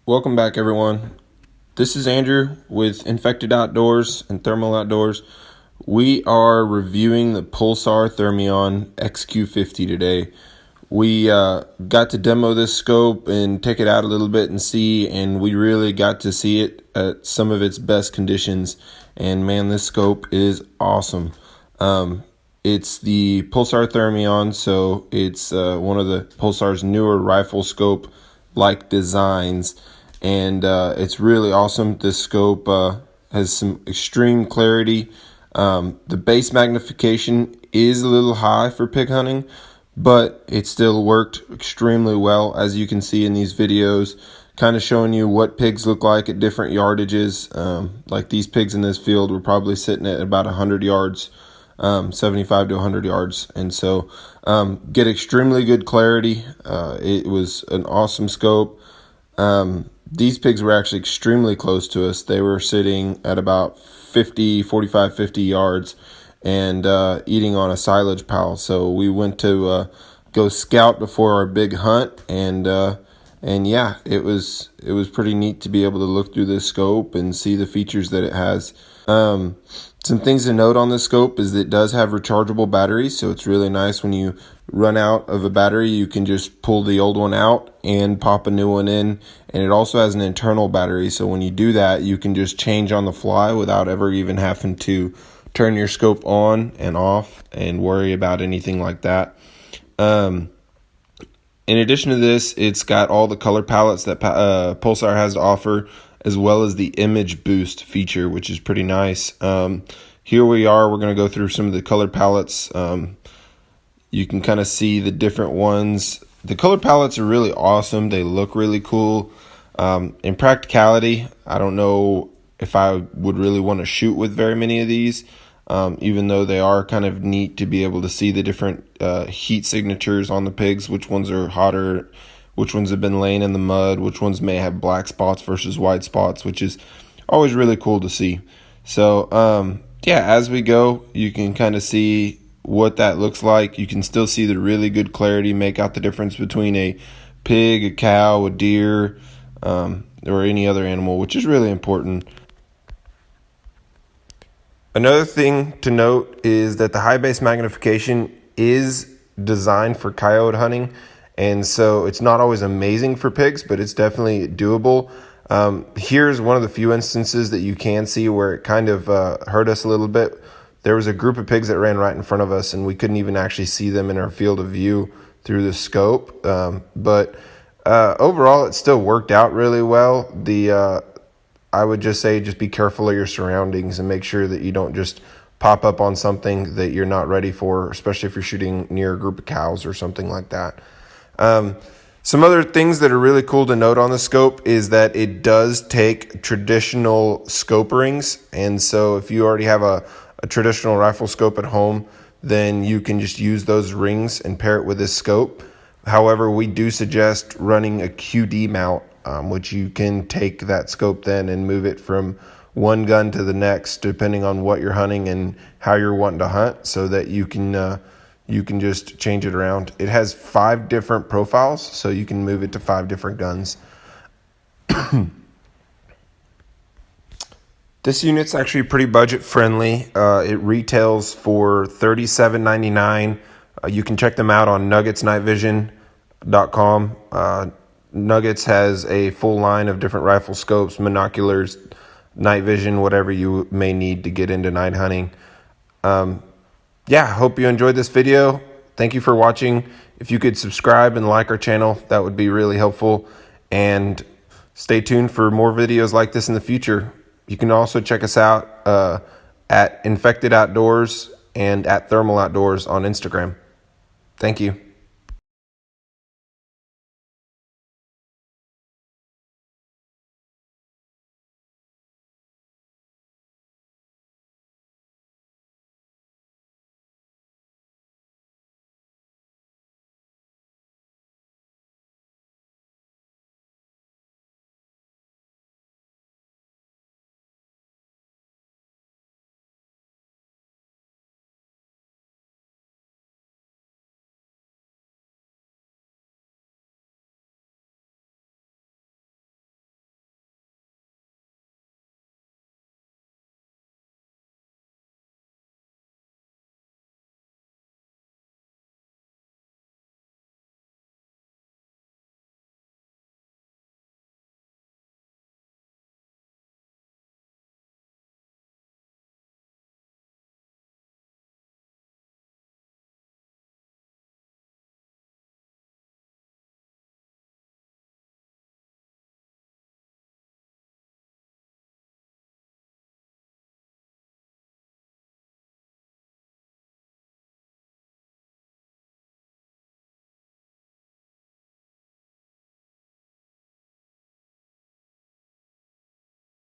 Welcome back, everyone. This is Andrew with Infected Outdoors and Thermal Outdoors. We are reviewing the Pulsar Thermion XQ50 today. We got to demo this scope and take it out a little bit and see, and we really got to see it at some of its best conditions. And man, this scope is awesome. It's the Pulsar Thermion, so it's one of the Pulsar's newer rifle scope like designs, and it's really awesome. This scope has some extreme clarity. The base magnification is a little high for pig hunting, but it still worked extremely well, as you can see in these videos, kind of showing you what pigs look like at different yardages. Like these pigs in this field were probably sitting at about 100 yards, 75 to 100 yards, and so get extremely good clarity. It was an awesome scope. These pigs were actually extremely close to us. They were sitting at about 45, 50 yards and eating on a silage pile. So we went to go scout before our big hunt, and yeah, it was pretty neat to be able to look through this scope and see the features that it has. Some things to note on this scope is that it does have rechargeable batteries, so it's really nice when you run out of a battery, you can just pull the old one out and pop a new one in. And it also has an internal battery, so when you do that, you can just change on the fly without ever even having to turn your scope on and off and worry about anything like that. In addition to this, it's got all the color palettes that Pulsar has to offer, as well as the image boost feature, which is pretty nice. Here we are, we're going to go through some of the color palettes. You can kind of see the different ones. The color palettes are really awesome. They look really cool. In practicality, I don't know if I would really want to shoot with very many of these, even though they are kind of neat to be able to see the different heat signatures on the pigs, which ones are hotter, which ones have been laying in the mud, which ones may have black spots versus white spots, which is always really cool to see. So yeah, as we go, you can kind of see what that looks like. You can still see the really good clarity, make out the difference between a pig, a cow, a deer, or any other animal, which is really important. Another thing to note is that the high base magnification is designed for coyote hunting, and so it's not always amazing for pigs, but it's definitely doable. Here's one of the few instances that you can see where it kind of hurt us a little bit. There was a group of pigs that ran right in front of us, and we couldn't even actually see them in our field of view through the scope. But overall, it still worked out really well. I would just say just be careful of your surroundings and make sure that you don't just pop up on something that you're not ready for, especially if you're shooting near a group of cows or something like that. Some other things that are really cool to note on the scope is that it does take traditional scope rings, and so if you already have a traditional rifle scope at home, then you can just use those rings and pair it with this scope. However, we do suggest running a QD mount, which you can take that scope then and move it from one gun to the next, depending on what you're hunting and how you're wanting to hunt, so that you can just change it around. It has 5 different profiles, so you can move it to 5 different guns. This unit's actually pretty budget friendly. It retails for $37.99. You can check them out on nuggetsnightvision.com. Nuggets has a full line of different rifle scopes, binoculars, night vision, whatever you may need to get into night hunting. Yeah, hope you enjoyed this video. Thank you for watching. If you could subscribe and like our channel, that would be really helpful. And stay tuned for more videos like this in the future. You can also check us out at Infected Outdoors and at Thermal Outdoors on Instagram. Thank you.